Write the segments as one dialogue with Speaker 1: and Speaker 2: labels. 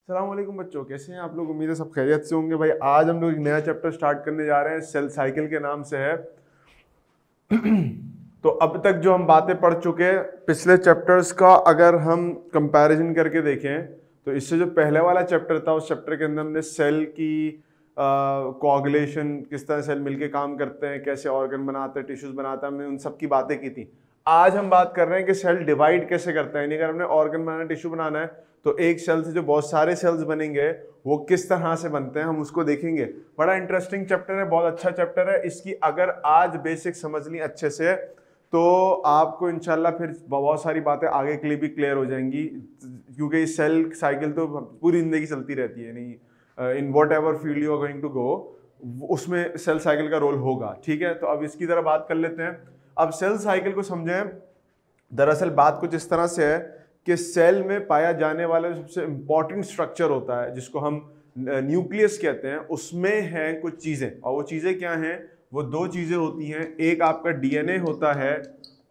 Speaker 1: अस्सलाम वालेकुम बच्चों, कैसे हैं आप लोग। उम्मीद है सब खैरियत से होंगे। भाई आज हम लोग एक नया चैप्टर स्टार्ट करने जा रहे हैं, सेल साइकिल के नाम से है। तो अब तक जो हम बातें पढ़ चुके हैं पिछले चैप्टर्स का अगर हम कंपैरिजन करके देखें तो इससे जो पहले वाला चैप्टर था उस चैप्टर के अंदर हमने सेल की कोआगुलेशन, किस तरह सेल मिलके काम करते हैं, कैसे ऑर्गन बनाते हैं, टिश्यूज बनाते हैं, हमने उन सब की बातें की थी। आज हम बात कर रहे हैं कि सेल डिवाइड कैसे करता है, यानी अगर हमने ऑर्गन बनाना, टिश्यू बनाना है तो एक सेल से जो बहुत सारे सेल्स बनेंगे वो किस तरह से बनते हैं हम उसको देखेंगे। बड़ा इंटरेस्टिंग चैप्टर है, बहुत अच्छा चैप्टर है। इसकी अगर आज बेसिक समझ ली अच्छे से तो आपको इंशाल्लाह फिर बहुत सारी बातें आगे के लिए भी क्लियर हो जाएंगी, क्योंकि सेल साइकिल तो पूरी जिंदगी चलती रहती है। नहीं, in whatever field you are going to go उसमें सेल साइकिल का रोल होगा। ठीक है, तो अब इसकी तरह बात कर लेते हैं। अब सेल साइकिल को समझें। दरअसल बात कुछ इस तरह से है कि सेल में पाया जाने वाला सबसे इंपॉर्टेंट स्ट्रक्चर होता है जिसको हम न्यूक्लियस कहते हैं, उसमें है कुछ चीजें, और वो चीजें क्या हैं? वो दो चीजें होती हैं, एक आपका डीएनए होता है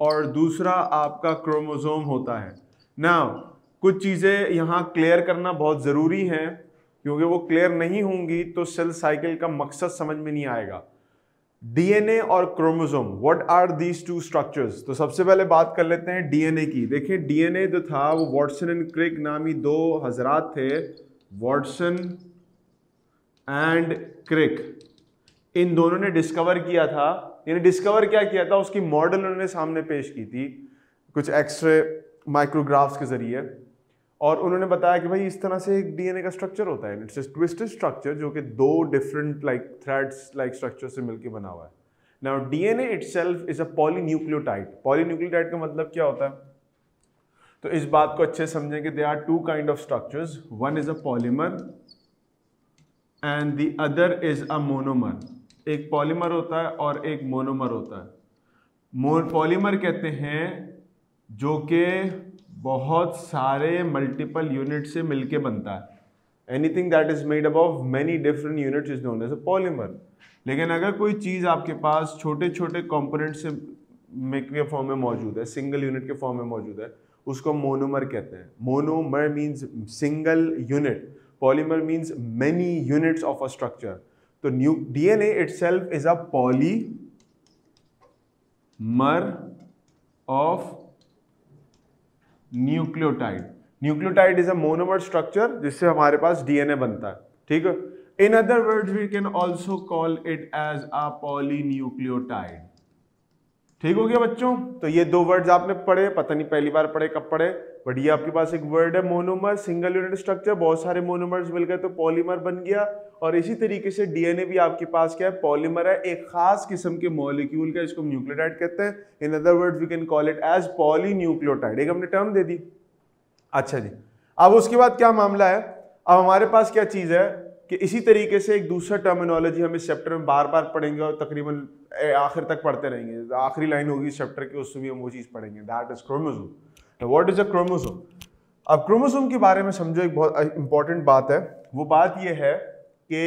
Speaker 1: और दूसरा आपका क्रोमोसोम होता है। नाउ कुछ चीजें यहाँ क्लियर करना बहुत जरूरी है, क्योंकि वो क्लियर नहीं होंगी तो सेल साइकिल का मकसद समझ में नहीं आएगा। डीएनए और chromosome, what are these two structures? तो सबसे पहले बात कर लेते हैं डीएनए की। देखिए डीएनए जो था वो वॉटसन एंड क्रिक नामी दो हजरात थे, वॉटसन एंड क्रिक, इन दोनों ने डिस्कवर किया था। यानी डिस्कवर क्या किया था, उसकी मॉडल उन्होंने सामने पेश की थी कुछ एक्सरे माइक्रोग्राफ्स के जरिए, और उन्होंने बताया कि भाई इस तरह से एक डीएनए का स्ट्रक्चर होता है। इट्स ट्विस्टेड स्ट्रक्चर जो कि दो different like threads like structure से मिलकर बना हुआ है। Now DNA itself is a polynucleotide. Polynucleotide का मतलब क्या होता है? तो इस बात को अच्छे समझें कि they are two kind of structures, one is a polymer and the other is a monomer. एक पॉलीमर होता है और एक मोनोमर होता है। पॉलीमर कहते हैं जो कि बहुत सारे मल्टीपल यूनिट से मिलके बनता है। Anything that is made up of many different units is known as a polymer. लेकिन अगर कोई चीज आपके पास छोटे छोटे कंपोनेंट से के फॉर्म में मौजूद है, सिंगल यूनिट के फॉर्म में मौजूद है, उसको मोनोमर कहते हैं। Monomer means single unit, polymer means many units of a structure. तो DNA itself is a polymer of nucleotide. Nucleotide is a monomer structure जिससे हमारे पास डीएनए बनता है। ठीक है, in other words we can also call it as a polynucleotide. ठीक हो गया बच्चों? तो ये दो वर्ड्स आपने पढ़े, पता नहीं पहली बार पढ़े कब पढ़े, बट ये आपके पास एक वर्ड है मोनोमर, सिंगल यूनिट स्ट्रक्चर, बहुत सारे मोनोमर्स मिल गए तो पॉलीमर बन गया। और इसी तरीके से डीएनए भी आपके पास क्या है? पॉलीमर है, एक खास किस्म के मॉलिक्यूल का, इसको न्यूक्लियोटाइड कहते हैं। In other words we can call it as polynucleotide. एक हमने टर्म दे दी। अच्छा जी, अब उसके बाद क्या मामला है? अब हमारे पास क्या चीज है कि इसी तरीके से एक दूसरा टर्मिनोलॉजी हम इस चैप्टर में बार बार पढ़ेंगे और तकरीबन आखिर तक पढ़ते रहेंगे। आखिरी लाइन होगी इस चैप्टर की, उसमें भी हम वो चीज पढ़ेंगे, that is chromosome. What is a chromosome? अब क्रोमोसोम के बारे में समझो, एक बहुत इंपॉर्टेंट बात है। वो बात ये है कि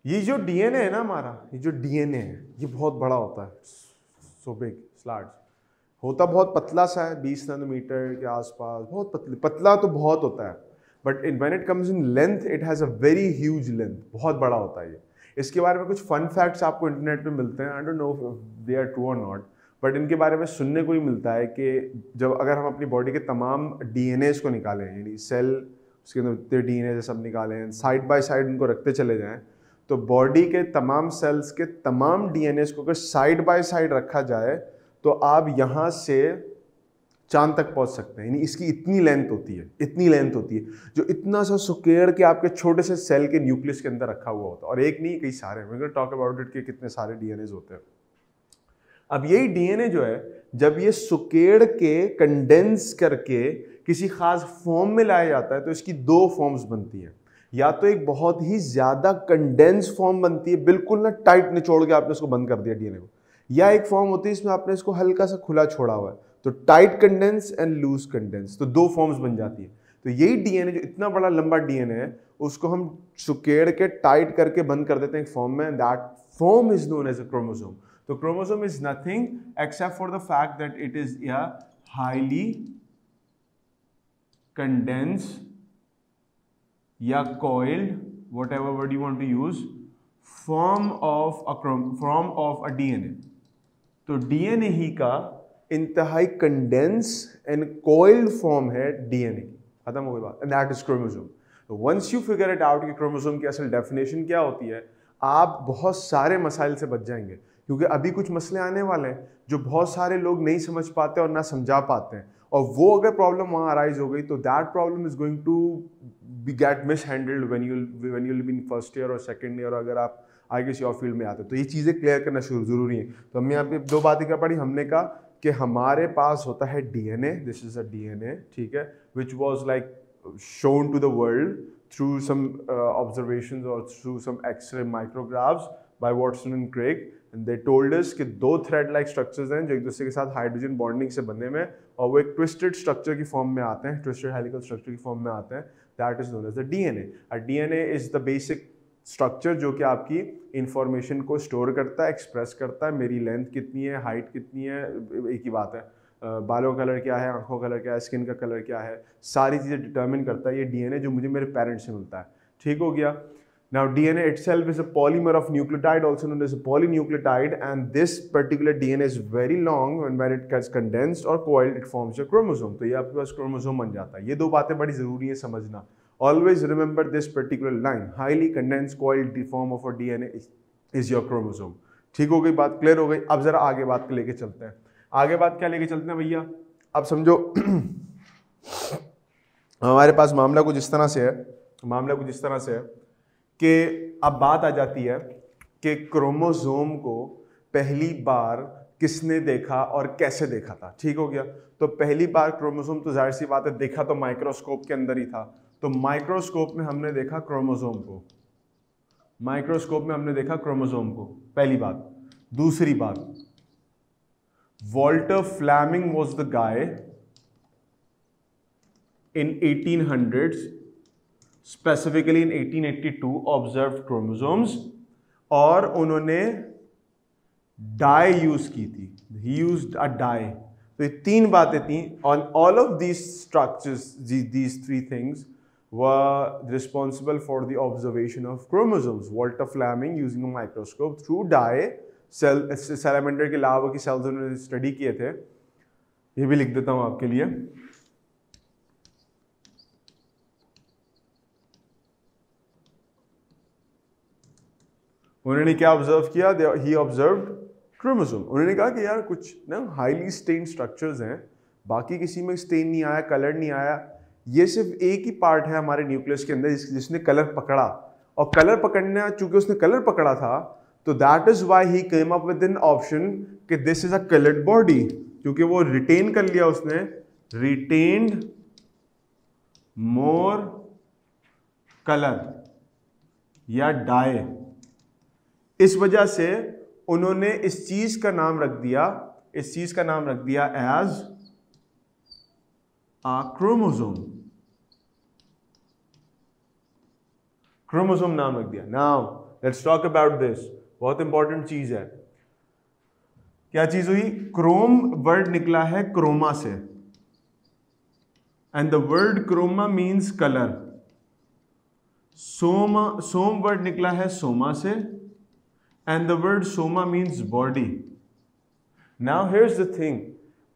Speaker 1: ये जो डीएनए है ना हमारा, ये जो डीएनए है ये बहुत बड़ा होता है, सो बिग स्लार्ज होता, बहुत पतला सा है, 20 नैनोमीटर के आसपास, बहुत पतला तो बहुत होता है, but when it comes in length it has a very huge length, बहुत बड़ा होता है ये। इसके बारे में कुछ फन फैक्ट्स आपको इंटरनेट पे मिलते हैं, I don't know they are true और नॉट, बट इनके बारे में सुनने को ही मिलता है कि जब अगर हम अपनी बॉडी के तमाम डीएनए को निकालें, यानी सेल उसके अंदर डीएनए सब निकालें, साइड बाय साइड उनको रखते चले जाएं, तो बॉडी के तमाम सेल्स के तमाम डीएनए को अगर साइड बाय साइड रखा जाए तो आप यहाँ से चांद तक पहुंच सकते हैं। यानी इसकी इतनी लेंथ होती है, इतनी लेंथ होती है, जो इतना सा सुकेड़ के आपके छोटे से सेल के न्यूक्लियस के अंदर रखा हुआ होता है। और एक नहीं, कई सारे, we will talk about it कि कितने सारे डीएनए होते हैं। अब यही डीएनए जो है, जब ये सुकेड़ के कंडेंस करके किसी खास फॉर्म में लाया जाता है तो इसकी दो फॉर्म्स बनती हैं। या तो एक बहुत ही ज्यादा कंडेंस फॉर्म बनती है, बिल्कुल ना टाइट निचोड़ के आपने उसको बंद कर दिया डीएनए को, या एक फॉर्म होती है इसमें आपने इसको हल्का सा खुला छोड़ा हुआ है, तो tight condense and loose condense, तो दो फॉर्म्स बन जाती है। तो यही डीएनए जो इतना बड़ा लंबा डीएनए है उसको हम सुकेड़ के टाइट करके बंद कर देते हैं एक फॉर्म में, that form is known as a chromosome. तो chromosome is nothing except for the fact that it is a highly condense या coiled, whatever word you want to use, form of a DNA. तो DNA ही का इंतहाई condense and coiled form है DNA की। खत्म हो गई बात, एंड दैट इज क्रोमोसोम। तो once you figure it out कि क्रोमोसोम की असल डेफिनेशन क्या होती है, आप बहुत सारे मसाइल से बच जाएंगे, क्योंकि अभी कुछ मसले आने वाले हैं जो बहुत सारे लोग नहीं समझ पाते और ना समझा पाते हैं, और वो अगर प्रॉब्लम वहां अराइज हो गई तो that problem is going to be get mishandled when you be in first year और सेकंड ईयर, अगर आप आगे किसी और फील्ड में आते हैं। तो ये चीज़ें क्लियर करना जरूरी है। तो हमने यहाँ पे दो बातें क्या पढ़ी, हमने कहा कि हमारे पास होता है DNA, this is a DNA, ठीक है, which was like shown to the world through some observations or through some X-ray micrographs by Watson and Crick, and they told us कि दो thread-like structures हैं जो एक दूसरे के साथ हाइड्रोजन बॉन्डिंग से बने में, और वो एक ट्विस्टेड स्ट्रक्चर की फॉर्म में आते हैं, ट्विस्टेड हेलिकल स्ट्रक्चर की फॉर्म में आते हैं। That is known as the DNA. DNA is the basic structure जो कि आपकी इंफॉर्मेशन को स्टोर करता है, एक्सप्रेस करता है, मेरी लेंथ कितनी है, हाइट कितनी है, एक ही बात है, बालों का कलर क्या है, आंखों का कलर क्या है, स्किन का कलर क्या है, सारी चीज़ें डिटर्मिन करता है ये डीएनए जो मुझे मेरे पेरेंट्स से मिलता है। ठीक हो गया। Now DNA itself is a polymer of nucleotide, also known as a polynucleotide, and this particular DNA is very long, and when it gets condensed और coiled it forms a chromosome. तो ये आपके पास क्रोमोसोम बन जाता है। ये दो बातें बड़ी जरूरी है समझना। Always remember this particular line, highly condensed coiled form of a DNA is your chromosome. ठीक हो गई बात, क्लियर हो गई। अब जरा आगे बात लेके चलते हैं। आगे बात क्या लेके चलते हैं भैया, अब समझो हमारे पास मामला कुछ इस तरह से है, कि अब बात आ जाती है कि क्रोमोसोम को पहली बार किसने देखा और कैसे देखा था। ठीक हो गया। तो पहली बार क्रोमोसोम तो जाहिर सी बात है देखा तो माइक्रोस्कोप के अंदर ही था। तो माइक्रोस्कोप में हमने देखा क्रोमोसोम को, पहली बात। दूसरी बात, Walter Fleming was the guy in 1800s, specifically in 1882, observed chromosomes, और उन्होंने डाई यूज की थी, he used a dye। तो ये तीन बातें थी। on all of these structures, these three things were responsible for the observation of chromosomes. Walter Fleming using a microscope through dye, salamander के लावा की सेल्स उन्होंने स्टडी किए थे। ये भी लिख देता हूं आपके लिए। उन्होंने क्या ऑब्जर्व किया, ही ऑब्जर्व्ड क्रोमोसोम। उन्होंने कहा कि यार कुछ ना हाईली स्टेन स्ट्रक्चर्स हैं, बाकी किसी में स्टेन नहीं आया, कलर नहीं आया, ये सिर्फ एक ही पार्ट है हमारे न्यूक्लियस के अंदर जिसने कलर पकड़ा, और कलर पकड़ना चूंकि उसने कलर पकड़ा था तो that is why he came up with an option कि this is a coloured body, क्योंकि वो रिटेन कर लिया उसने, रिटेन्ड मोर कलर या डाई। इस वजह से उन्होंने इस चीज का नाम रख दिया एज आ क्रोमोसोम नाम रख दिया। Now let's talk about this, बहुत इंपॉर्टेंट चीज है। क्या चीज हुई, क्रोम वर्ड निकला है क्रोमा से, and the word chroma means colour. Some word निकला है सोमा से, and the word soma means body. Now here's the thing,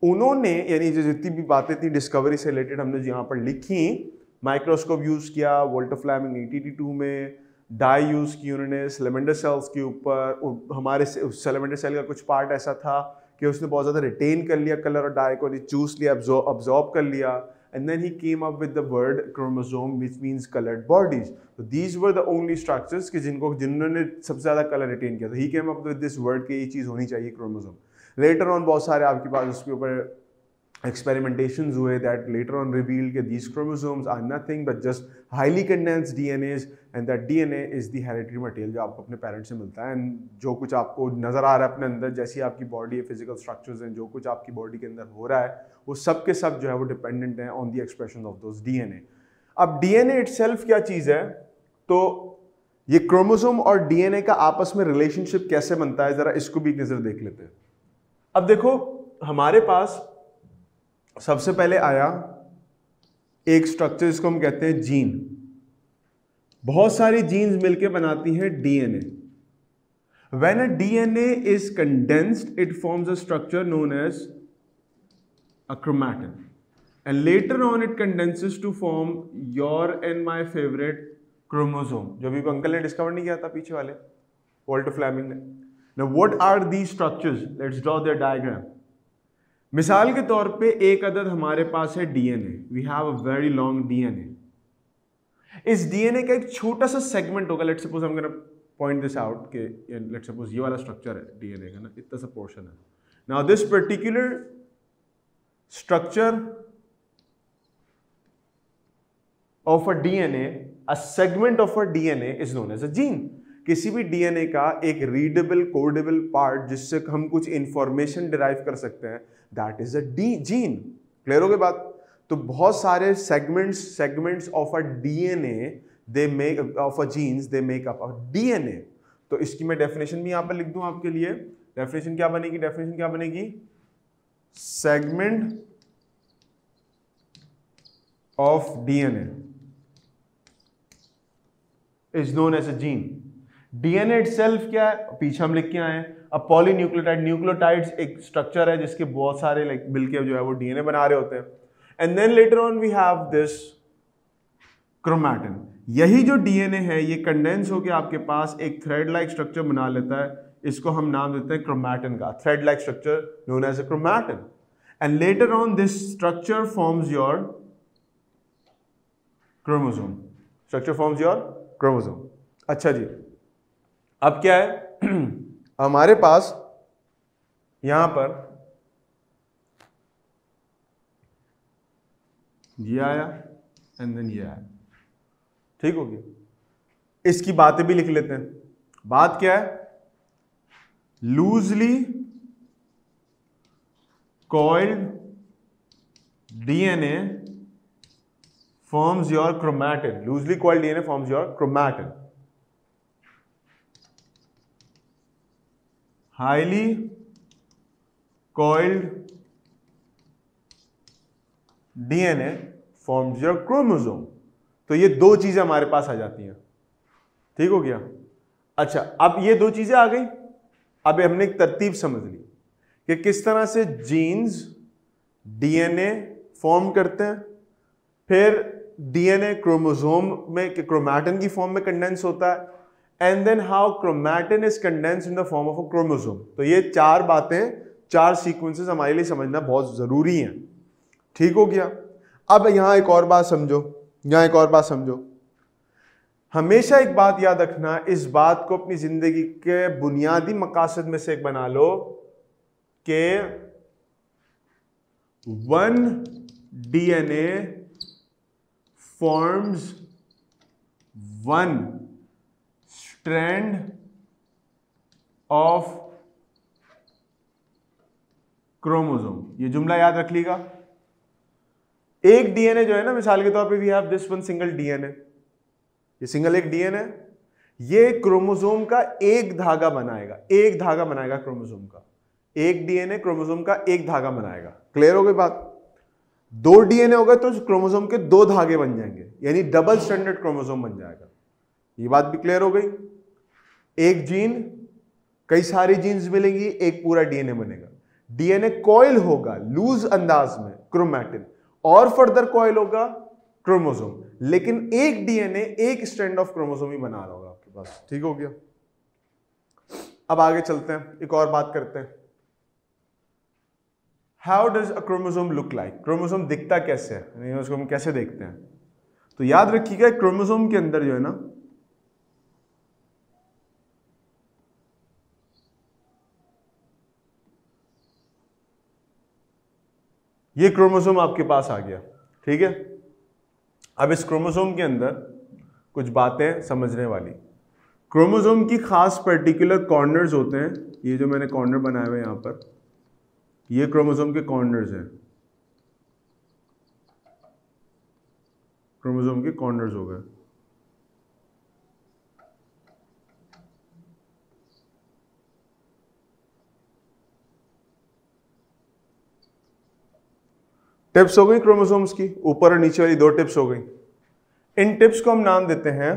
Speaker 1: उन्होंने यानी जो जितनी भी बातें थी डिस्कवरी से रिलेटेड हमने यहां पर लिखी, माइक्रोस्कोप यूज किया वॉल्टर फ्लेमिंग 1882 में, डाई यूज की उन्होंने सैलामेंडर सेल्स के ऊपर। हमारे सैलामेंडर सेल का कुछ पार्ट ऐसा था कि उसने बहुत ज्यादा रिटेन कर लिया कलर और डाई को, चूस लिया, अब्जॉर्ब कर लिया, and then he came up with the word chromosome which means colored bodies. So these were the only structures कि जिन्होंने सबसे ज्यादा कलर रिटेन किया था। he came up with this word कि ये चीज होनी चाहिए क्रोमोसोम। later on बहुत सारे आपके पास उसके ऊपर experimentations हुए that later on revealed कि these chromosomes are nothing but just highly condensed DNAs, and that DNA is the hereditary material जो आपको अपने पेरेंट्स से मिलता है। and जो कुछ आपको नजर आ रहा है अपने अंदर, जैसी आपकी बॉडी है, फिजिकल स्ट्रक्चर्स हैं, जो कुछ आपकी बॉडी के अंदर हो रहा है, वो सब के सब जो है वो डिपेंडेंट है on the expression of those DNA. अब डीएनए इटसेल्फ क्या चीज है, तो ये क्रोमोसोम और डीएनए का आपस में रिलेशनशिप कैसे बनता है, जरा इसको भी एक नजर देख लेते हैं। अब देखो हमारे पास सबसे पहले आया एक स्ट्रक्चर जिसको हम कहते हैं जीन। बहुत सारी जीन्स मिलके बनाती हैं DNA. When a DNA is condensed it forms a structure known as a chromatin and later on it condenses to form your and my favourite chromosome, जो भी अंकल ने डिस्कवर नहीं किया था पीछे वाले वॉल्टर फ्लेमिंग ने। Now what are these structures, let's draw their diagram. मिसाल के तौर पे एक अदद हमारे पास है DNA, we have a very long DNA. इस डीएनए का एक छोटा सा सेगमेंट होगा, लेट्स सपोज हम गोना पॉइंट दिस आउट कि लेट्स सपोज ये वाला स्ट्रक्चर है डीएनए का ना, इतना सा पोर्शन है। Now this particular structure of a DNA, a segment of a DNA is known as a gene. किसी भी डीएनए का एक रीडेबल कोडेबल पार्ट जिससे हम कुछ इंफॉर्मेशन डिराइव कर सकते हैं, that is a gene. Clear हो गई बात? तो बहुत सारे segments of a DNA they make of a genes they make up a DNA. तो इसकी मैं डेफिनेशन भी यहां पर लिख दूं आपके लिए। डेफिनेशन क्या बनेगी? डेफिनेशन क्या बनेगी? Segment of DNA is known as a gene. DNA itself क्या है? पीछे हम लिख के आए हैं अ पॉलीन्यूक्लियोटाइड। न्यूक्लियोटाइड्स एक स्ट्रक्चर है जिसके बहुत सारे मिलके जो है वो डीएनए बना रहे होते हैं। And then later on we have this chromatin. यही जो डीएनए है ये कंडेंस होकर आपके पास एक थ्रेड लाइक स्ट्रक्चर बना लेता है। इसको हम नाम देते हैं क्रोमैटिन का, thread like structure known as a chromatin. And later on this structure forms your chromosome. Structure forms your chromosome. अच्छा जी, अब क्या है हमारे पास यहां पर ये आया एंड देन ये आया, ठीक हो गया। इसकी बातें भी लिख लेते हैं। बात क्या है? Loosely coiled DNA forms your chromatin. Loosely coiled DNA forms your chromatin. Highly coiled DNA forms your chromosome. तो ये दो चीजें हमारे पास आ जाती हैं, ठीक हो गया। अच्छा, अब ये दो चीजें आ गई। अब हमने एक तरतीब समझ ली कि किस तरह से जीन्स डीएनए फॉर्म करते हैं, फिर डीएनए क्रोमोसोम में क्रोमैटिन की फॉर्म में कंडेंस होता है, and then how chromatin is condense in the form of a chromosome. तो ये चार बातें, चार सीक्वेंसेस हमारे लिए समझना बहुत जरूरी हैं, ठीक हो गया। अब यहां एक और बात समझो, यहां एक और बात समझो। हमेशा एक बात याद रखना, इस बात को अपनी जिंदगी के बुनियादी मकासद में से एक बना लो कि one DNA forms one strand of chromosome। ये जुमला याद रख लीजिएगा। एक डीएनए जो है ना, मिसाल के तौर पे we have this one single DNA, ये सिंगल एक डीएनए, ये क्रोमोसोम का एक धागा बनाएगा, एक धागा बनाएगा क्रोमोसोम का। एक डीएनए क्रोमोसोम का एक धागा बनाएगा। क्लियर हो गई बात? दो डीएनए होगा तो क्रोमोसोम के दो धागे बन जाएंगे, यानी डबल स्टैंडर्ड क्रोमोसोम बन जाएगा। ये बात भी क्लियर हो गई। एक जीन, कई सारी जीन्स मिलेंगी, एक पूरा डीएनए बनेगा। डीएनए कॉइल होगा लूज अंदाज में क्रोमैटिन, और फर्दर कॉइल होगा क्रोमोसोम, लेकिन एक डीएनए एक स्ट्रैंड ऑफ क्रोमोसोम ही बना रहा होगा आपके पास, ठीक हो गया। अब आगे चलते हैं, एक और बात करते हैं। How does a chromosome look like? Chromosome दिखता कैसे है, उसको हम कैसे देखते हैं? तो याद रखिएगा क्रोमोसोम के अंदर जो है ना, ये क्रोमोसोम आपके पास आ गया, ठीक है। अब इस क्रोमोसोम के अंदर कुछ बातें समझने वाली। क्रोमोसोम की खास पर्टिकुलर कॉर्नर्स होते हैं, ये जो मैंने कॉर्नर बनाए हुए यहां पर, ये क्रोमोसोम के कॉर्नर्स हैं, क्रोमोसोम के कॉर्नर्स हो गए। टिप्स हो गई क्रोमोसोम्स की, ऊपर और नीचे वाली 2 टिप्स हो गई। इन टिप्स को हम नाम देते हैं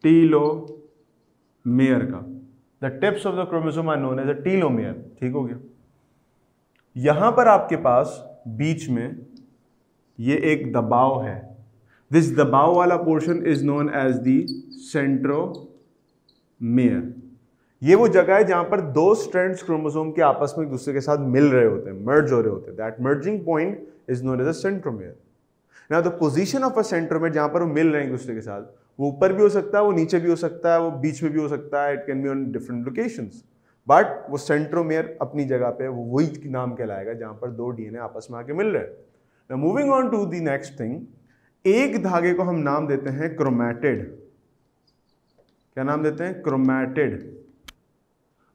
Speaker 1: टीलोमेयर का। The tips of the chromosome are known as a telomere. ठीक हो गया। यहां पर आपके पास बीच में ये एक दबाव है। दिस दबाव वाला portion is known as the centromere. ये वो जगह है जहां पर 2 स्ट्रैंड्स क्रोमोसोम के आपस में एक दूसरे के साथ मिल रहे होते हैं, मर्ज हो रहे होते हैं। That merging point is known as a centromere. Now the position of a centromere, जहां पर वो मिल रहे हैं एक दूसरे के साथ, वो ऊपर भी हो सकता है, वो नीचे भी हो सकता है, वो बीच में भी हो सकता है। It can be on different locations, but वो सेंट्रोमेयर अपनी जगह पे वो वही नाम कहलाएगा जहां पर 2 डीएनए आपस में आके मिल रहे हैं। Now moving on to the next thing, एक धागे को हम नाम देते हैं क्रोमैटिड। क्या नाम देते हैं? क्रोमैटिड।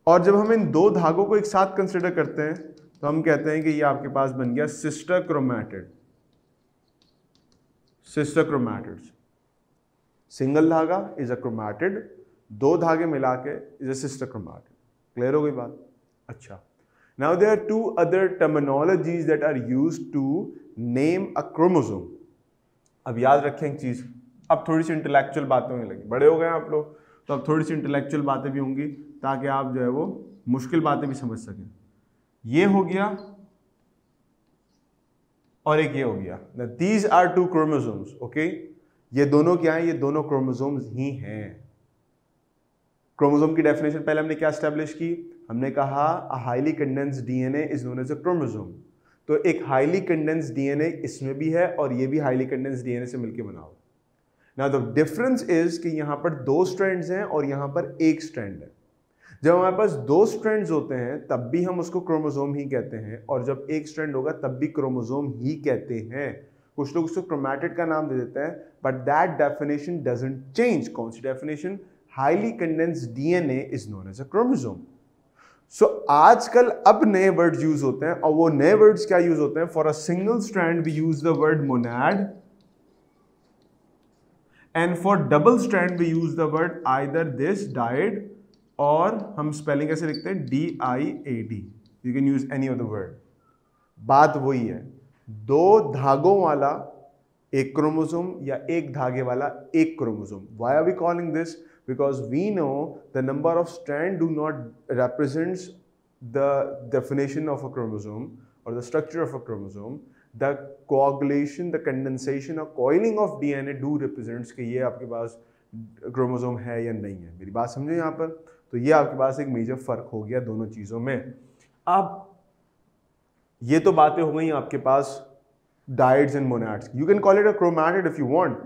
Speaker 1: और जब हम इन 2 धागों को एक साथ कंसिडर करते हैं तो हम कहते हैं कि ये आपके पास बन गया sister chromatid. Sister chromatids. Single धागा इज अ क्रोमैटिड, 2 धागे मिला के is a sister chromatid. Clear हो गई बात? अच्छा, now there are 2 other terminologies that are used to name a chromosome. अब याद रखें एक चीज, अब थोड़ी सी इंटेलेक्चुअल बातें होने लगी, बड़े हो गए आप लोग, तो अब थोड़ी सी इंटेलेक्चुअल बातें भी होंगी ताकि आप जो है वो मुश्किल बातें भी समझ सकें। ये हो गया और एक ये हो गया। These are 2 chromosomes. ओके, ये दोनों क्या है? ये दोनों क्रोमोसोम्स ही हैं। क्रोमोसोम की डेफिनेशन पहले हमने क्या एस्टेब्लिश की? हमने कहा a highly condensed DNA is known as a chromosome. तो एक हाईली कंडेंस्ड डीएनए इसमें भी है और ये भी हाईली कंडेंस्ड डीएनए से मिलकर बना हुआ। नाउ द डिफरेंस इज कि यहां पर 2 स्ट्रैंड्स हैं और यहां पर एक स्ट्रैंड है। जब हमारे पास 2 स्ट्रैंड्स होते हैं तब भी हम उसको क्रोमोसोम ही कहते हैं, और जब एक स्ट्रैंड होगा तब भी क्रोमोसोम ही कहते हैं। कुछ लोग उसको क्रोमैटिड का नाम दे देते हैं, but that definition doesn't change. कौन सी definition? Highly condensed DNA is known as a chromosome. So आजकल अब नए वर्ड्स यूज होते हैं, और वो नए वर्ड्स क्या यूज होते हैं? For a single strand we use the word monad, and for double strand we use the word either this, dyad, और हम स्पेलिंग कैसे लिखते हैं? DIAD। You can use any of the word. बात वही है, 2 धागों वाला एक क्रोमोसोम या एक धागे वाला एक chromosome. Why are we calling this? Because we know the number of strand do not represents the definition of a chromosome or the structure of a chromosome. The coagulation, the condensation or coiling of DNA do represents कि ये आपके पास chromosome है या नहीं है। मेरी बात समझे यहाँ पर? तो ये आपके पास एक मेजर फर्क हो गया दोनों चीजों में। अब ये तो बातें हो गई आपके पास dyads and monads. You can call it a chromatid if you want,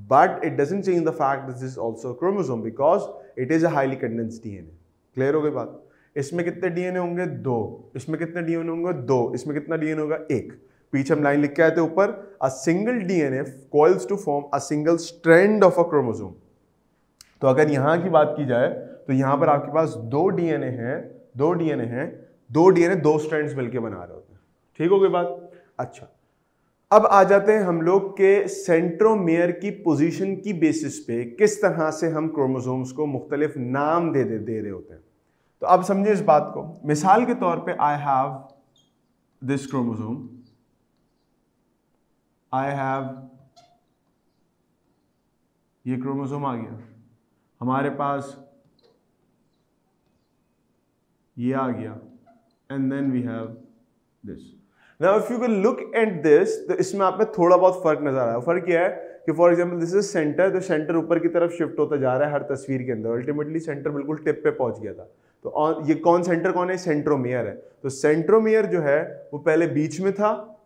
Speaker 1: but it doesn't change the fact this is also chromosome because it is a highly condensed DNA. Clear हो गई बात? इसमें कितने डीएनए होंगे? 2। इसमें कितने DNA होंगे? 2। इसमें कितना डीएनए होगा? 1। पीछे हम लाइन लिख के आए थे ऊपर, a single DNA coils to form a single strand of a chromosome. तो अगर यहां की बात की जाए तो यहां पर आपके पास 2 डीएनए हैं, 2 डीएनए हैं, 2 डीएनए 2 स्ट्रैंड्स मिलकर बना रहे होते हैं। ठीक हो गई बात? अच्छा, अब आ जाते हैं हम लोग के सेंट्रोमेयर की पोजीशन की बेसिस पे किस तरह से हम क्रोमोसोम्स को मुख्तलिफ नाम दे रहे होते हैं। तो अब समझिए इस बात को। मिसाल के तौर पे I have this chromosome, I have, ये क्रोमोसोम आ गया हमारे पास, ये आ गया, and then we have this. Now if you can look at this, तो इसमें आप में थोड़ा बहुत फर्क नजर आ रहा है। फर्क क्या है कि for example this is centre, तो सेंटर ऊपर की तरफ शिफ्ट होता जा रहा है हर तस्वीर के अंदर। अल्टीमेटली सेंटर बिल्कुल टिप पे पहुंच गया था। तो ये कौन सेंटर कौन है? सेंट्रोमेयर है। तो सेंट्रोमेयर जो है वो पहले बीच में था,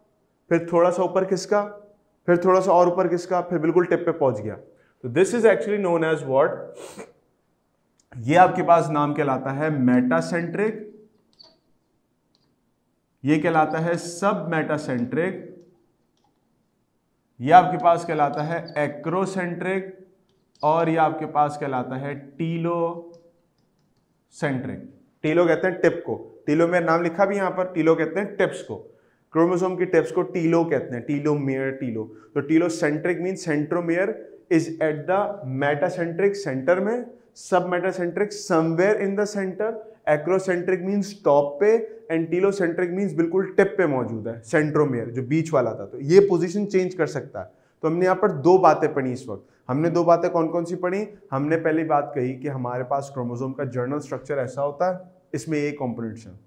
Speaker 1: फिर थोड़ा सा ऊपर खिसका, फिर थोड़ा सा और ऊपर खिसका, फिर बिल्कुल टिप पे पहुंच गया। तो this is actually known as what? ये आपके पास नाम कहलाता है मेटासेंट्रिक, ये कहलाता है सब मेटासेंट्रिक, ये आपके पास कहलाता है एक्रोसेंट्रिक, और ये आपके पास कहलाता है टीलोसेंट्रिक। टीलो कहते हैं टिप को, टीलो में नाम लिखा भी यहां पर, टीलो कहते हैं टिप्स को। क्रोमोसोम की टिप्स को टीलो कहते हैं, टीलोमेयर, टीलो। तो telocentric mean centromere is at the metacentric centre में, सब metacentric somewhere in the centre, acrocentric means top पे, एंटीलोसेंट्रिक मींस बिल्कुल टिप पे मौजूद है, सेंट्रोमियर जो बीच वाला था। तो ये पोजीशन चेंज कर सकता है। तो हमने यहाँ पर दो बातें पढ़ी इस वक्त। हमने दो बातें कौन कौन सी पढ़ी? हमने पहली बात कही कि हमारे पास क्रोमोसोम का जर्नल स्ट्रक्चर ऐसा होता है, इसमें ये कंपोनेंट्स हैं।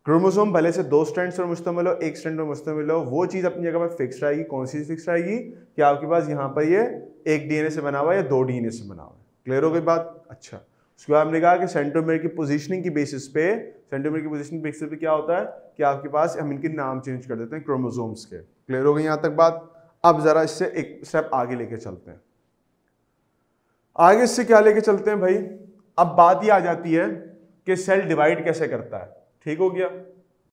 Speaker 1: क्रोमोसोम भले से दो स्ट्रैंड्स पर मुश्तमिल हो, एक स्ट्रैंड पर मुश्तमिल हो, वो चीज अपनी जगह पर फिक्स रहेगी। कौन सी फिक्स रहेगी? कि आपके पास यहाँ पर ये एक डीएनए से बना हुआ है या दो डीएनए से बना हुआ है। क्लियर हो गई बात? अच्छा, उसके बाद हमने कहा कि सेंट्रोमियर की पोजीशनिंग की बेसिस पे, सेंट्रोमियर की पोजीशनिंग बेसिस पे क्या होता है कि आपके पास हम इनके नाम चेंज कर देते हैं क्रोमोसोम्स के। क्लियर हो गई यहाँ तक बात? अब जरा इससे एक स्टेप आगे लेके चलते हैं। आगे इससे क्या लेके चलते हैं भाई? अब बात ये आ जाती है कि सेल डिवाइड कैसे करता है। ठीक हो गया?